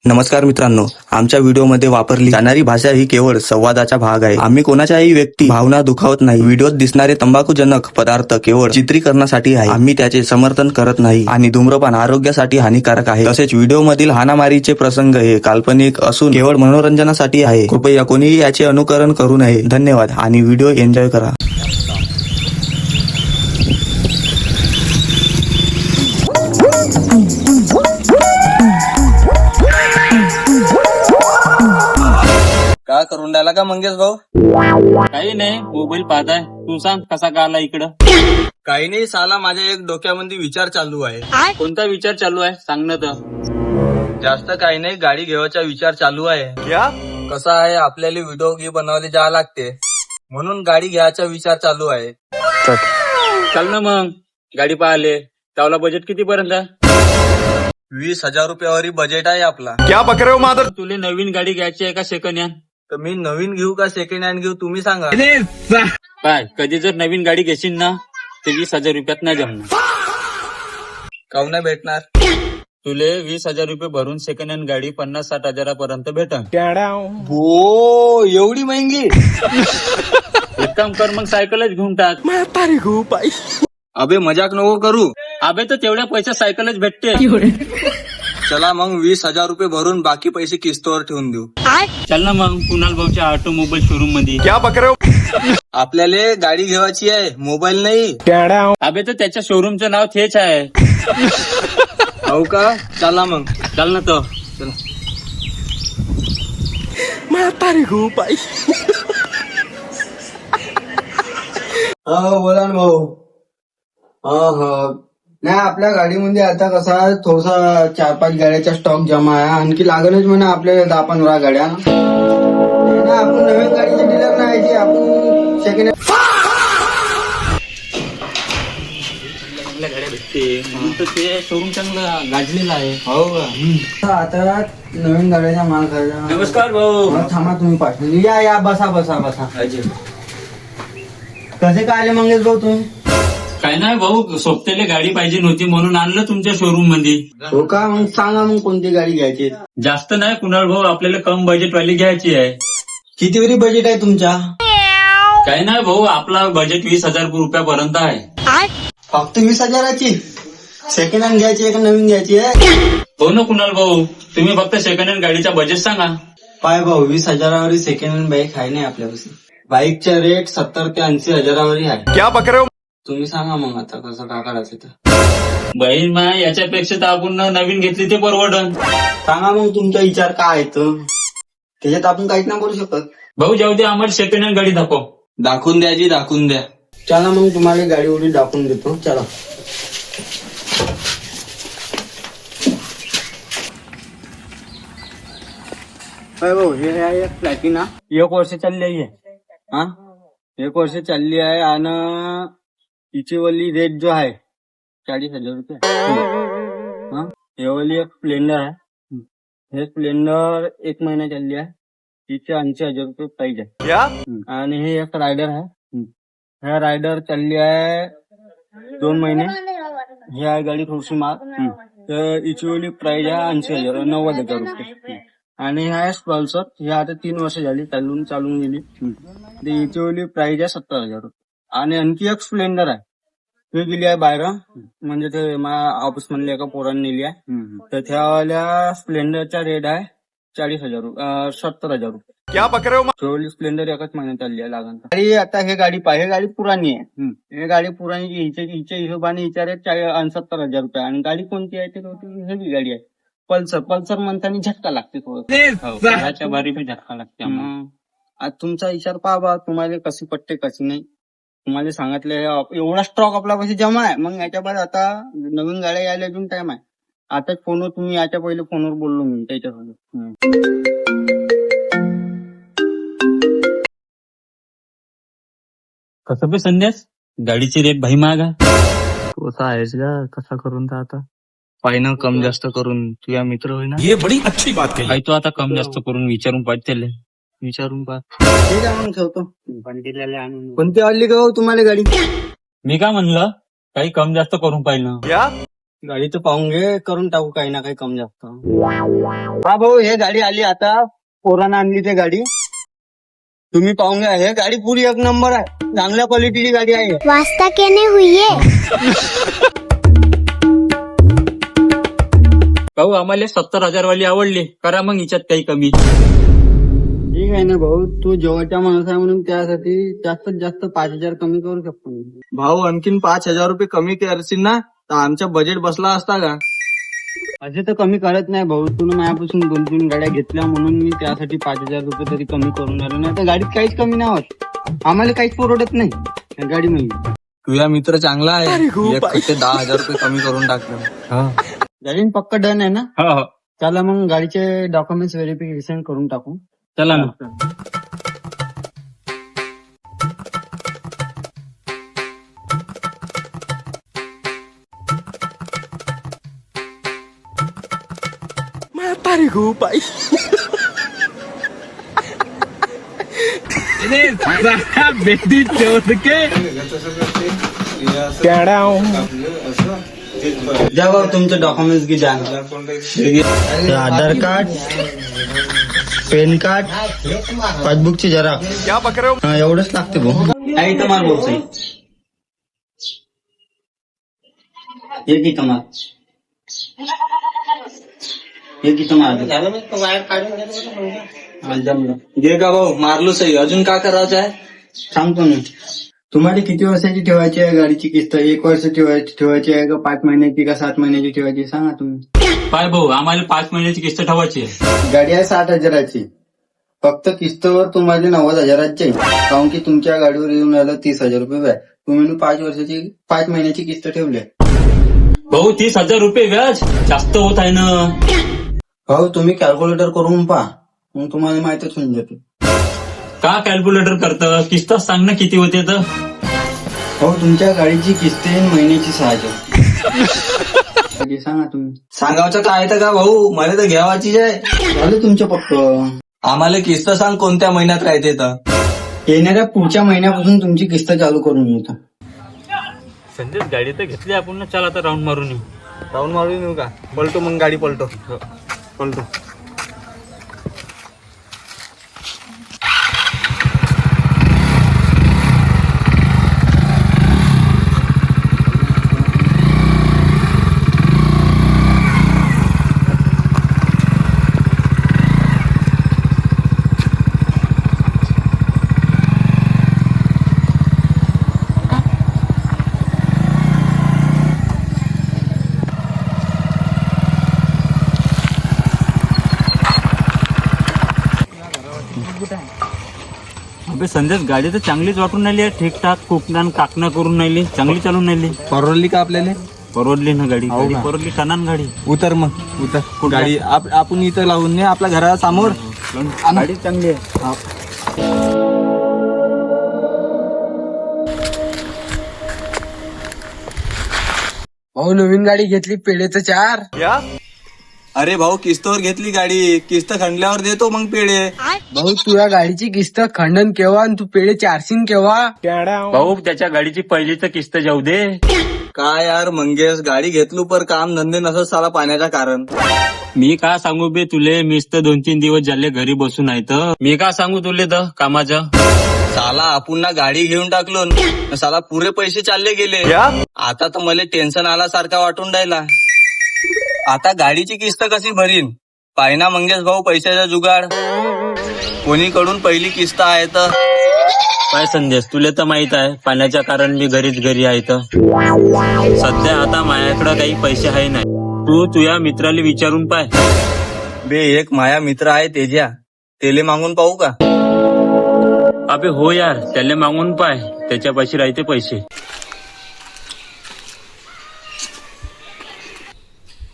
नमस्कार मित्रांनो, आमच्या व्हिडिओमध्ये वापरली जाणारी भाषा ही केवळ संवादाचा भाग आहे. आम्ही कोणाच्याही व्यक्ती भावना दुखावत नाही. व्हिडिओत दिसणारे तंबाखूजनक पदार्थ केवळ चित्रीकरणासाठी आहे. आम्ही त्याचे समर्थन करत नाही आणि धूम्रपान आरोग्यासाठी हानिकारक आहे. तसेच व्हिडिओमधील हाणामारीचे प्रसंग हे काल्पनिक असून केवळ मनोरंजनासाठी आहे. कृपया कोणीही याचे अनुकरण करू नये. धन्यवाद आणि व्हिडिओ एन्जॉय करा. काय करून राहिला का मंगेश भाऊ? काही नाही, मोबाईल पाहताय. तू सांग कसा का आला इकडं? काही नाही साला, माझ्या एक डोक्यामध्ये विचार चालू आहे. कोणता विचार चालू आहे सांग ना तर. जास्त काही नाही, गाडी घेवायचा विचार चालू आहे. कसं आहे, आपल्याला व्हिडिओ बनवायला जावं लागते, म्हणून गाडी घ्यायचा विचार चालू आहे. चल ना मग गाडी पाहिले. त्याला बजेट किती पर्यंत आहे? 20,000 रुपयावरी बजेट आहे आपला. तुला नवीन गाडी घ्यायची आहे का सेकंड हँड? तर मी नवीन घेऊ का सेकंड हँड घेऊ, तुम्ही सांगा. काय कधी जर नवीन गाडी घेशील ना ते 20,000 रुपयात नाही जमणार. काहून नाही भेटणार? तुले 20,000 रुपये भरून सेकंड हँड गाडी 50-60 हजारापर्यंत भेटन. हो, एवढी महंगी? एक काम कर, मग सायकलच घेऊन टाक. अबे मजाक नको करू. अबे तर तेवढ्या पैशात सायकलच भेटते. चला मग 20,000 रुपये भरून बाकी पैसे किस्तवर ठेवून देऊ. चल ना मग कुणाल भाऊच्या ऑटोमोबाईल शोरूम मध्ये. आपल्याला गाडी घेवायची आहे, मोबाईल नाही. अबे तर त्याच्या शोरूमचं नाव तेच आहे. हो का? चला मग. चल ना तो. चला. बोला ना भाऊ. नाही, आपल्या गाडीमध्ये आता कसा थोडासा 4-5 गाड्याचा स्टॉक जमा आहे. आणखी लागणच म्हणा आपल्याला 10-15 गाड्या. आपण नवीन गाडीचे डीलर नाही, आपण सेकंड चांगल्या गाड्या भेटते म्हणून तर ते शोरूम चांगलं गाजलेलं आहे. हो का? आता नवीन गाड्याचा माल खरेदी. नमस्कार भाऊ. थांबा, तुम्ही पाठवून या. बसा. कसे काय आले मंगेश भाऊ तुम्ही? काय नाही भाऊ, सोबतीला गाडी पाहिजे नव्हती म्हणून आणलं तुमच्या शोरूम मध्ये. हो का? मग सांगा मग कोणती गाडी घ्यायची. जास्त नाही कुणाल भाऊ, आपल्याला कम बजेट वाली घ्यायची आहे. किती वरी बजेट आहे तुमच्या? काय नाही भाऊ, आपला बजेट 20,000 रुपयापर्यंत आहे. फक्त 20,000ची सेकंड हँड घ्यायची आहे का नवीन घ्यायची आहे? हो ना कुणाल भाऊ, तुम्ही फक्त सेकंड हँड गाडीचा बजेट सांगा. पाय भाऊ, 20,000वरी सेकंड हँड बाईक आहे नाही आपल्यापासून. बाईकचा रेट 70 ते 80 हजारावरी आहे. तुम्ही सांगा मग आता कसं काय करायचं तर. बहीण मा याच्यापेक्षा तर आपण नवीन घेतली ते परवडन. सांगा मग तुमचा विचार काय आहे तर. त्याच्यात आपण काहीच नाही बोलू शकत. भाऊ जाऊ दे, आम्हाला सेकंड हँड गाडी दाखव. दाखवून द्या. चला मग तुम्हाला गाडी उडी दाखवून देतो. चला. भाऊ, हे आहे एक प्लॅटिना. 1 वर्ष चालली आहे. हा, 1 वर्ष चालली आहे आणि तिची वाली रेट जो आहे 40,000 रुपये. हा, हे वाली एक स्प्लेंडर आहे. हे स्प्लेंडर 1 महिना चालली आहे. तिचे 80,000 रुपये प्राइस आहे. आणि हे एक रायडर आहे. ह्या रायडर चालली आहे 2 महिने. ही आहे गाडी थोडीशी महाग, तर हिची वाली प्राइस आहे 80,000, 90,000 रुपये. आणि हा आहे पल्सर. ही आता 3 वर्ष झाली चालून गेली. हिची वाली प्राइस आहे 70,000 रुपये. आणि आणखी एक स्प्लेंडर आहे, ते गेली आहे बाहेर, म्हणजे ते माझ्या ऑफिस मधल्या एका पोरांनी नेली आहे. तर त्यावाल्या स्प्लेंडरचा रेट आहे 40,000 रुपये, 70,000 रुपये. स्प्लेंडर एकच महिन्यात चालली आहे लागण. गाडी आता हे गाडी पुराणी आहे. हे गाडी पुराणी हिच्या हिशोबाने हिच्या रेट 70,000 रुपये. आणि गाडी कोणती आहे ते हेवी गाडी आहे. पल्सर म्हणताना झटका लागते घराच्या बारी पण झटका लागते. आज तुमचा विचार पहा, तुम्हाला कशी पटते कशी नाही. तुम्हाला सांगितलं एवढा स्टॉक आपल्यापाशी जमा आहे. मग याच्या बाद आता नवीन गाड्या यायला अजून टाइम आहे. आता फोनवर तुम्ही याच्या पहिले फोनवर बोललो मी त्याच्यासोबत. कसं बे संन्यास, गाडीची रेट भाई महाग आहे. तू आहेस का? कसा करून तर आता फायनल कम जास्त करून तुझ्या मित्र होईना. ये बड़ी अच्छी बात कही. काय तो आता कम जास्त करून विचारून पाहिजे. विचारून पहा. ठीक आहे मग ठेवतो. कोणती आवडली का तुम्हाला गाडी? मी काय म्हणलं, काही कम जास्त करून पाहिलं. गाडीचं पाहून घे, करून टाकू काही ना काही कम जास्त. हा भाऊ, हे गाडी आली आता, पोरानं आणली ते गाडी. तुम्ही पाहून घ्या, हे गाडी पुरी एक नंबर आहे, चांगल्या क्वालिटीची गाडी आहे. वास्ता केने हुई है. भाऊ आम्हाला 70,000 वाली आवडली, करा मग हिच्यात काही कमी. ठीक आहे ना भाऊ, तू जेव्हाच्या माणूस आहे म्हणून त्यासाठी जास्तीत जास्त 5,000 कमी करू शकतो. भाऊ आणखीन 5,000 रुपये कमी करशील ना तर आमचा बजेट बसला असता का. असे तर कमी करत नाही भाऊ, तू माझ्यापासून 2-3 गाड्या घेतल्या म्हणून मी त्यासाठी 5,000 रुपये तरी कमी करून राहिलो. नाही तर गाडीत काहीच कमी नाही होत, आम्हाला काहीच परवडत नाही त्या गाडीमध्ये. तुझा मित्र चांगला आहे, 10,000 रुपये कमी करून टाकलं. गाडी पक्का डन आहे ना. हो हो, चला मग गाडीचे डॉक्युमेंट्स व्हेरिफिकेशन करून टाकू. चला ना. द्या भाऊ तुमचे डॉक्युमेंट्स घे, द्या. आधार कार्ड, पॅन कार्ड, पासबुकची जरा एवढंच लागते भाऊ. आई कमाल भाऊ सही ये की कमाल, ये की कमाल. घे का भाऊ, मारलो सही. अजून का करायचं आहे सांगतो मी. तुम्हाला किती वर्षाची ठेवायची आहे गाडीची किस्त? 1 वर्ष ठेवायची आहे का 5 महिन्याची का 7 महिन्याची ठेवायची सांगा तुम्ही. पाय भाऊ, आम्हाला 5 महिन्याची किस्त ठेवायची आहे. गाडी आहे 60,000ची, फक्त किस्तवर तुम्हाला 90,000ची आहे, कारण की तुमच्या गाडीवर येऊन आलं 30,000 रुपये व्याज. तुम्ही 5 महिन्याची किस्त ठेवली. भाऊ 30,000 रुपये व्याज जास्त होत आहे ना. भाऊ तुम्ही कॅल्क्युलेटर करून पहा, मग तुम्हाला माहितीच होऊन जाते. का कॅल्क्युलेटर करतं, किस्त सांग ना किती होते तर. भाऊ तुमच्या गाडीची किस्त येईल महिन्याची 6,000. सांगा तुम्ही. सांगावचं काय तर का भाऊ, मला तर घ्यावाचीच आहे. झालं तुमचं पक्क. आम्हाला किस्त सांग कोणत्या महिन्यात राहते तर. येणाऱ्या पुढच्या महिन्यापासून तुमची किस्त चालू करून येतो. संदेश गाडी तर घेतली आपण, चला आता राऊंड मारून येऊ. राऊंड मारून येऊ का? पलटो मग, गाडी पलटो. पलटो. अबे संदेश गाडी तर चांगलीच वाटून राहिली आहे, ठीकठाक कुकनान काकना करून राहिली, चांगली चालून राहिली. परवडली का आपल्याला? परवडली ना गाडी, हो गाडी का? परवडली. टनान गाडी. उतर मग, उतर. गाडी आपण इथं लावून ने आपल्या घरासमोर. गाडी चांगली आहे. भाऊ नवीन गाडी घेतली, पेढेचं 4. अरे भाऊ, किस्तवर घेतली गाडी, किस्त खंडल्यावर देतो मग पेढे. भाऊ तुझ्या गाडीची किस्त खंडन केव्हा आणि तू पेढे 400 केव्हा? भाऊ त्याच्या गाडीची पहिलीच किस्त जाऊ दे. काय यार मंगेश, गाडी घेतलू पर काम धंदे नसत साला पाण्याचा कारण. मी का सांगू बे तुले, मीच तर 2-3 दिवस झाले घरी बसून आहे तर. मी का सांगू तुले द कामाचं. साला आपण ना गाडी घेऊन टाकलो न साला पुरे पैसे चालले गेले. आता तर मला टेन्शन आल्यासारखा वाटून राहिला. आता गाडीची किस्त कशी भरीन? पाहिना मंगेश भाऊ, पैशाचा जुगाड. कोणीकडून पहिली किस्त आहे तर. काय संदेश, तुले तर माहित आहे पाण्याच्या कारण मी घरीच घरी आहे तर. सध्या आता माझ्याकडे काही पैसे आहे नाही. तू तुझ्या मित्राला विचारून पाय. बे एक माया मित्र आहे तेजा, तेले मागून पाहू का? अबे हो यार, त्याला मागून पाय, त्याच्यापाशी राहते पैसे.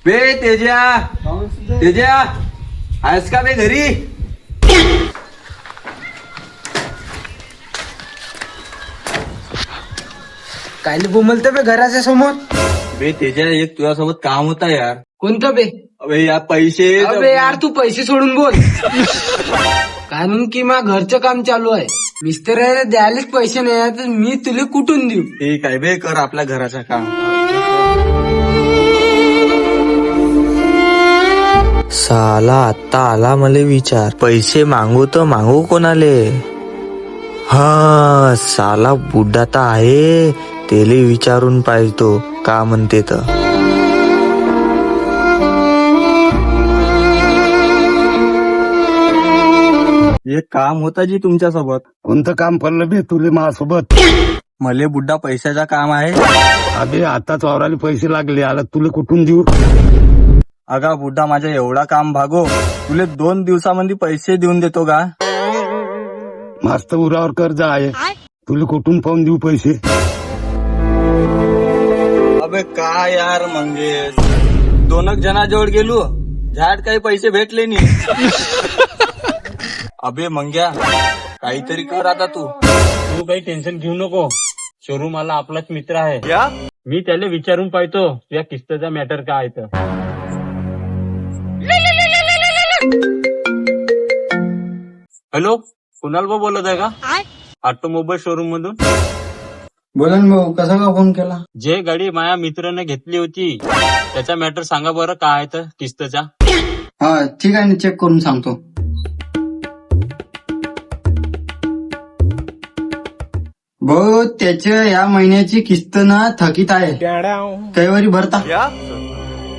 बे तेजा, तेजा आहेस का बे घरी? कायले बोमलते बे घराच्या समोर? बे तेजा, एक तुझ्यासोबत काम होता यार. कोणतं बे? अबे या पैसे. अबे यार तू पैसे सोडून बोल. कारण की मा घरचं काम चालू आहे, मिस्त्रीला द्यायलाच पैसे नाही आहे, तर मी तुला कुठून देऊ? ठीक आहे बे, कर आपल्या घराचं काम. साला आता आला मले विचार, पैसे मागू तर मागू कोणाले? हा साला बुड्ढा तर आहे, तेले विचारून पाहिजे का म्हणते तर. एक काम होतं जी तुमच्यासोबत. कोणतं काम पडलं बे तुले माझ्यासोबत? मले बुड्ढा पैशाचा काम आहे. अबे आताच वावराले पैसे लागले, आता तुले कुठून देऊ? अगा बुड्ढा माझा एवढा काम भागो, तुले 2 दिवसामध्ये पैसे देऊन देतो का? मस्त उरावर कर्ज आहे, तुले कुठून पाहून देऊ पैसे? अबे काय यार मंगेश, 2 जणाजवळ गेलो, झाड काही पैसे भेटले नाही. अबे मंग्या, काहीतरी कर आता तू. तू काही टेन्शन घेऊ नको, शोरूम आला आपलाच मित्र आहे. मी त्याला विचारून पाहतो या किस्तचा मॅटर काय आहे तर. हॅलो, कुणाल भाऊ बोलत आहे का? ऑटोमोबाईल शोरूम मधून. बोला ना भाऊ, कसा का फोन केला? जे गाडी माझ्या मित्राने घेतली होती त्याचा मॅटर सांगा बरं काय आहे तर किस्तचा. हा ठीक आहे ना, चेक करून सांगतो. भाऊ त्याच्या या महिन्याची किस्त ना थकीत आहे, कैवारी भरता.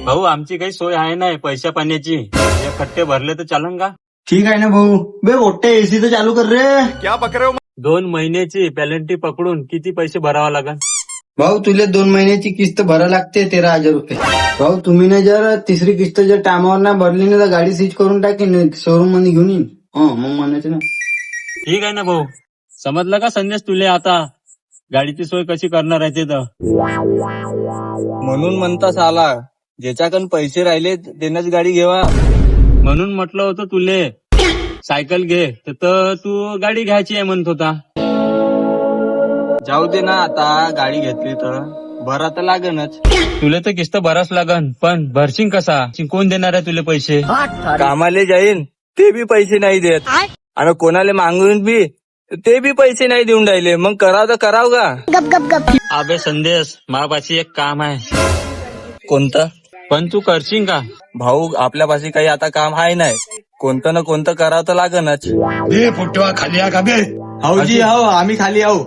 भाऊ आमची काही सोय आहे नाही पैशा पाण्याची, या कट्टे भरले तर चालन का? ठीक आहे ना भाऊ. बे मोठे एसी तर चालू कर रे. 2 महिन्याची पॅलेंटी पकडून किती पैसे भरावा लागेल? भाऊ तुले 2 महिन्याची किस्त भरा लागते 13,000 रुपये. भाऊ तुम्ही ना जर तिसरी किस्त जर टायमावर ना भरली ना तर गाडी सीज करून टाकेन, शोरूम मध्ये घेऊन येईन. मग म्हणायचं ना. ठीक आहे ना भाऊ, समजलं का संदेश तुले आता गाडीची सोय कशी करणार आहे ते तर. म्हणून म्हणता साला, ज्याच्याकडे पैसे राहिले त्यानंच गाडी घेवा. म्हणून म्हटलं होतं तुले सायकल घे तर तू गाडी घ्यायची आहे म्हणत होता. जाऊ दे ना, आता गाडी घेतली तर भरा तर लागनच. तुला तर किस्त भराच लागन, पण भरशील कसा? कोण देणार आहे तुले पैसे? कामाले जाईन ते बी पैसे नाही देत, आणि कोणाला मागून बी ते बी पैसे नाही देऊन राहिले. मग कराव तर कराव का? गप गप गप. अबे संदेश, माझ्यापाशी एक काम आहे. कोणतं? पण तू करशील का? भाऊ आपल्यापाशी काही आता काम आहे नाही, कोणतं ना कोणतं करावं तर लागनच. बे पोटवा खाली या का बे? हाऊजी हो, आम्ही खाली आहो.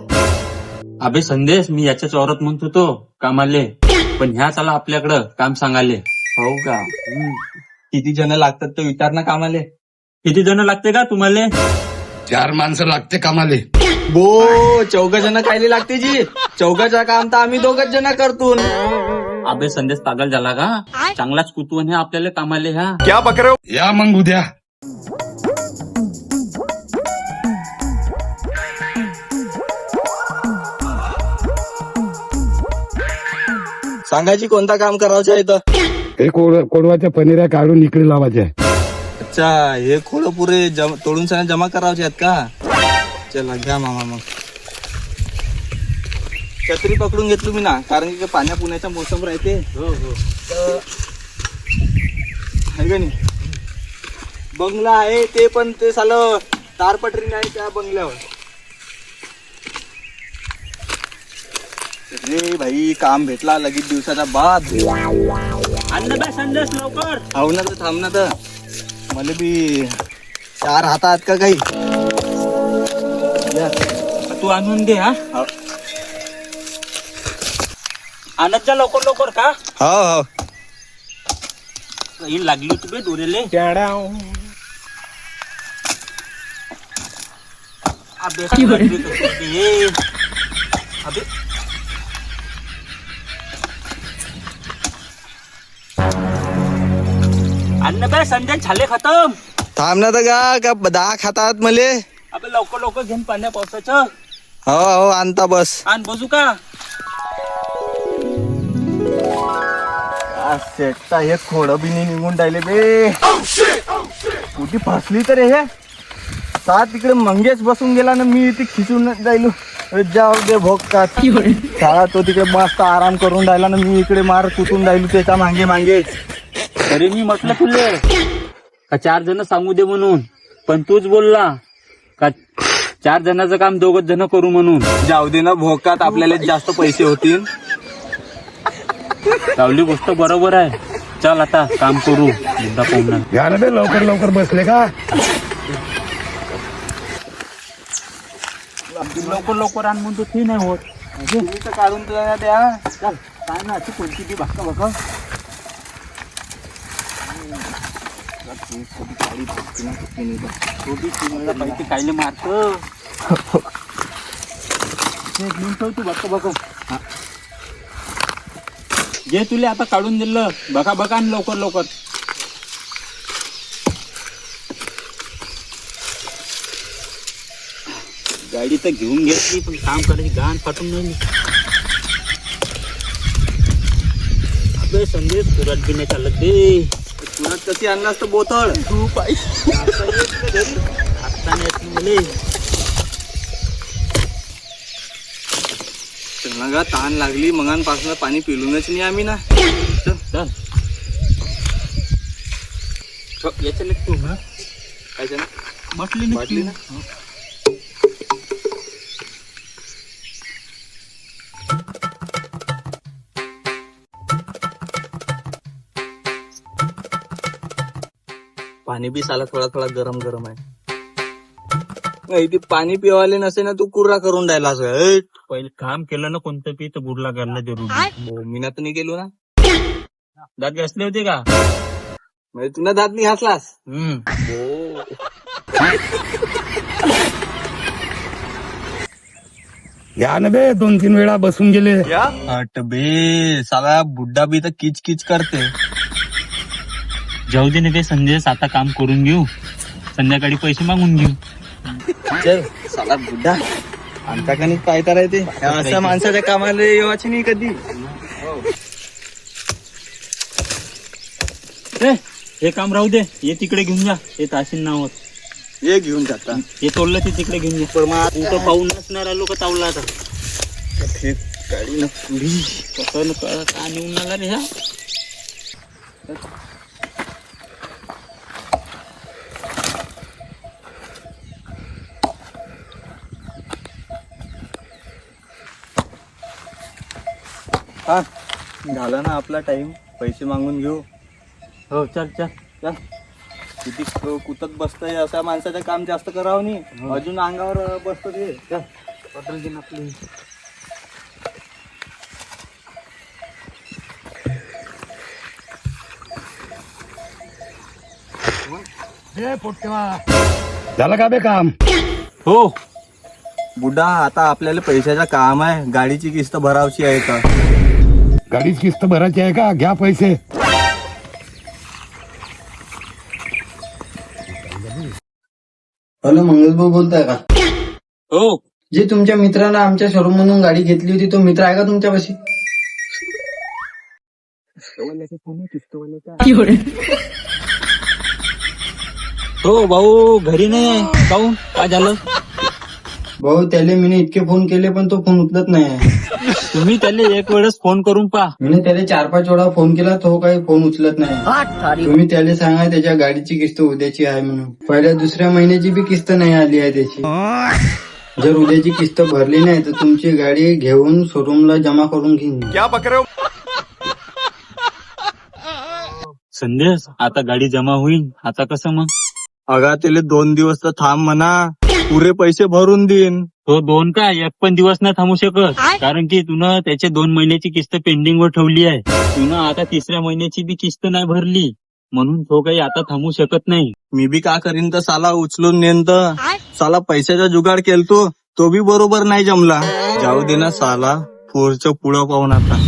अबे संदेश, मी याच्याच औरत म्हणत होतो कामाले, पण ह्या चला आपल्याकडं काम सांगाले. हो का? किती जण लागतात ते विचार ना कामाले. किती जण लागते का तुम्हाला? 4 माणसं लागते कामाले. बो 4 जण खायला लागते जी. 4चं काम तर आम्ही 2 जण करतो. अबे संदेश पागल झाला का? चांगलाच कुतून हे आपल्याला कामाले ह्या. या मग उद्या. सांगायची कोणता काम करायचं आहे तर. हे कोडवाच्या पनीऱ्या काढून इकडे लावायच्या. अच्छा, हे खोडं पुरे तोडून सगळ्या जमा करायचे आहेत का? चला घ्या मामा. मग छत्री पकडून घेतलो मी ना, कारण की पाण्या पुण्याचा मोसम राहते. आहे का नाही? बंगला आहे ते, पण ते सालं तारपटरी नाही त्या बंगल्यावर. रे भाई, काम भेटला लगेच दिवसाचा बाद. संदेश लवकर. हो ना, तर थांब ना, तर मला बी 4 हातात का काही. तू आणून दे. हा हो आणत जा लवकर लवकर का? हो. ही लागली होती बे डोरेले. अबे अन्न बे संदेश झाले खतम. थांब ना तर का 10 खातात मले. अबे लवकर लवकर घेऊन पाण्या पावसाचं. हो आणता बस. आण बसू का? सेटचा हे खोड बी नाही निघून राहिले बे. कुठे फसली तर हे सा तिकडे मंगेश बसून गेला ना, मी इथे खिचून राहिलो. जाऊ दे भोगतात. साला तो तिकडे मस्त आराम करून राहिला ना, मी इकडे मार कुटून राहिलो त्याच्या मागे मागे. तरी मी म्हटलं तुले का 4 जण सांगू दे म्हणून, पण तूच बोलला का 4 जणांचं काम 2 जण करू म्हणून. जाऊ दे ना, भोकात आपल्याला जास्त पैसे होतील. लावली गोष्ट बरोबर आहे, चल आता काम करू मुद्दा पाहून. घ्या ना बे, लवकर लवकर बसले का? लवकर लवकर आण म्हणतो ते नाही होत. तुम्ही तर काढून तुला द्या. चल काय ना अशी कोणती ती भाका बघ. पैसे कायले मारतो. तू बघ बघ. जे तुला आता काढून दिलं बघा बघा आणि लवकर लवकर. गाडी तर घेऊन घेतली पण काम करायची गाण फाटून नाही. अबे संदेश पुरात बी नाही चालत दे. पुण्यात कशी आणला असतं बोतळ. तू पाहिजे आता येत मले. चला ताण लागली मगांपासून पाणी पिलूनच नाही आम्ही ना. चल याच्या तू ना काय ना म्हटली वाटली ना. पाणी बी साला थोडा थोडा गरम गरम आहे. नाही ते पाणी पिवाले नसे ना तू कुर्रा करून राहिला असं. पहिले काम केलं ना कोणतं पी तर बुडला करणं जरूर. मी ना तर नाही गेलो ना. दात घासले होते का? म्हणजे तुला दात नाही घासलास. घ्या ना बे, 2-3 वेळा बसून गेले. हट बे साला बुड्ढा बी तर किच किच करते. जाऊ दे ना ते संदेश आता काम करून घेऊ संध्याकाळी पैसे मागून घेऊ. चल साला बुड्ढा आमच्या कणी काय करायचे. अशा माणसाच्या कामाला येवाची नाही कधी. हे काम राहू दे. हे तिकडे घेऊन जा. हे ताशील नाव होत. ये घेऊन जाता. हे तोडलं ते तिकडे घेऊन जा. पण मग कुठं पाहून नसणारा लोक तावला आता. हे गाडी ना पुढी कसं का नेऊन आला रे ह्या. हा झाला ना आपला टाइम. पैसे मागून घेऊ. हो चल चल चल. किती कुतत बसतंय अशा माणसाचं काम जास्त करावं नाही. अजून अंगावर बसतो ते. चल बॉटल घेऊन आपली. झालं का बे काम? हो बुड्ढा आता आपल्याला पैशाचं काम आहे. गाडीची किस्त भरावची आहे का? गाडीची किस्त भरायची आहे का? घ्या पैसे. हॅलो मंगलभाऊ बोलताय का? हो जे तुमच्या मित्रानं आमच्या शोरूम म्हणून गाडी घेतली होती तो मित्र आहे का तुमच्यापाशी? हो भाऊ घरी नाही आहे. काहून काय झालं? भाऊ त्याले मीने इतके फोन केले पण तो फोन उचलत नाही. तुम्ही त्याला एक वेळेस फोन करून पहा. मीने त्याला 4-5 वेळा फोन केला तो काही फोन उचलत नाही. तुम्ही त्याला सांगा त्याच्या गाडीची किस्त उद्याची आहे म्हणून. पहिल्या दुसऱ्या महिन्याची बी किस्त नाही आली आहे त्याची. जर उद्याची किस्त भरली नाही तर तुमची गाडी घेऊन शोरूमला जमा करून घेईन. संदेश आता गाडी जमा होईल. आता कसं मग? अगा त्याला 2 दिवस तर थांब म्हणा. पुरे पैसे भरून देईन. तो 2 काय 1 पण दिवस नाही थांबू शकत. कारण की तुनं त्याचे 2 महिन्याची किस्त पेंडिंग वर ठेवली आहे. तुनं आता 3ऱ्या महिन्याची बी किस्त नाही भरली म्हणून तो काही आता थांबू शकत नाही. मी बी का करीन तर साला उचलून नेन तर. साला पैशाचा जुगाड केलतो तो बी बरोबर नाही जमला. जाऊ दे ना साला. पुढचं पुढं पाहून आता.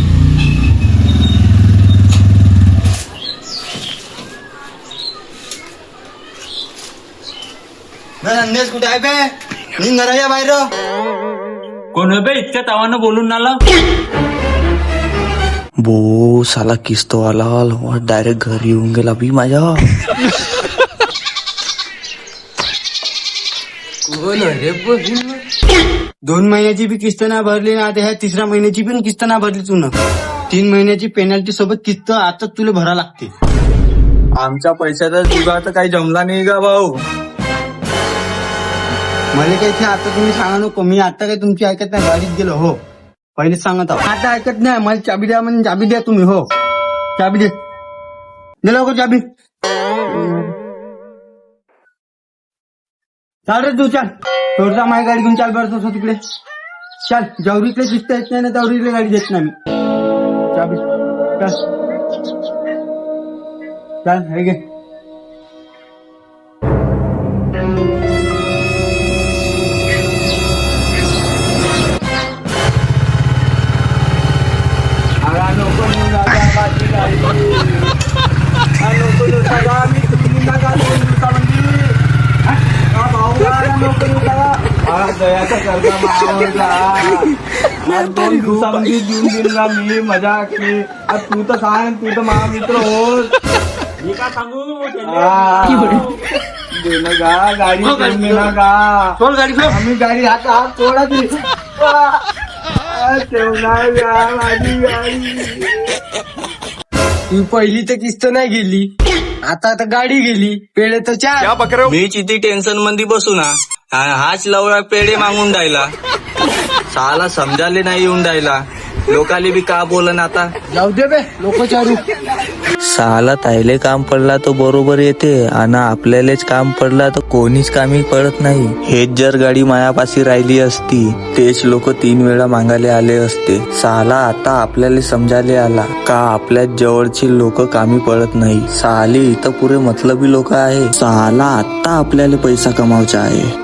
संदेश कुठे आहे बे? निघ घराच्या बाहेर. कोण बे इतक्या तावानं बोलून आला? बो साला किस्तवाला डायरेक्ट घरी येऊन गेला बी माझ्या. 2 महिन्याची बी किस्त नाही भरली ना. आता ह्या 3ऱ्या महिन्याची पण किस्त नाही भरली तू. 3 महिन्याची पेनल्टी सोबत किस्त आता तुला भरा लागते. आमच्या पैशाचा जुगाड तर काही जमला नाही का भाऊ. मला काही ते आता तुम्ही सांगा नको. मी आता काही तुमची ऐकत नाही. गाडीत गेलो हो. पहिले सांगत आहो. आता ऐकत नाही. मला चाबी द्या म्हणजे चाबी द्या तुम्ही. हो चाबी दे. दे लवकर चाबी. चाल रे तू चाल. थोडसा माझी गाडी घेऊन चाल बरं तसं तिकडे. चाल, जेवढीकडे किस्त येत नाही ना तेवढीकडे गाडी देत नाही मी. चाबी चल. चल हे घे. नको नेऊ नका माझी गाडी. नको नेऊ नका, मी तुम्ही नका 2 दिवसामध्ये. भाऊ नको नेऊ नका. दयाचा कर्जा मावळला. 2 दिवसामध्ये देऊन देईल ना मी. मजा की तू तर सांग, तू तर माझा मित्र होस. मी काय सांगू देणं का गाडी देणं का. सोड गाडी. आम्ही गाडी हात सोडा तरी ठेवणार का माझी गाडी. तू पहिली तर किस्त नाही गेली, आता तर गाडी गेली. पेढे तर 4. मी किती टेन्शन मध्ये बसू ना, हाच लवळा पेढे मागून राहिला. साला समजाले नाही येऊन राहिला. लोकाली बी का बोलन आता. जाऊ दे बे, लोक चारू. साला तायले काम पडला तर बरोबर येते आणि आपल्यालाच काम पडला तर कोणीच कामी पडत नाही. हेच जर गाडी मायापाशी राहिली असती तेच लोक 3 वेळा मागायला आले असते. साला आता आपल्याला समजायला आला का आपल्या जवळची लोक कामी पडत नाही. साले इथं पुरे मतलबी लोक आहे. साला आता आपल्याला पैसा कमावचा आहे.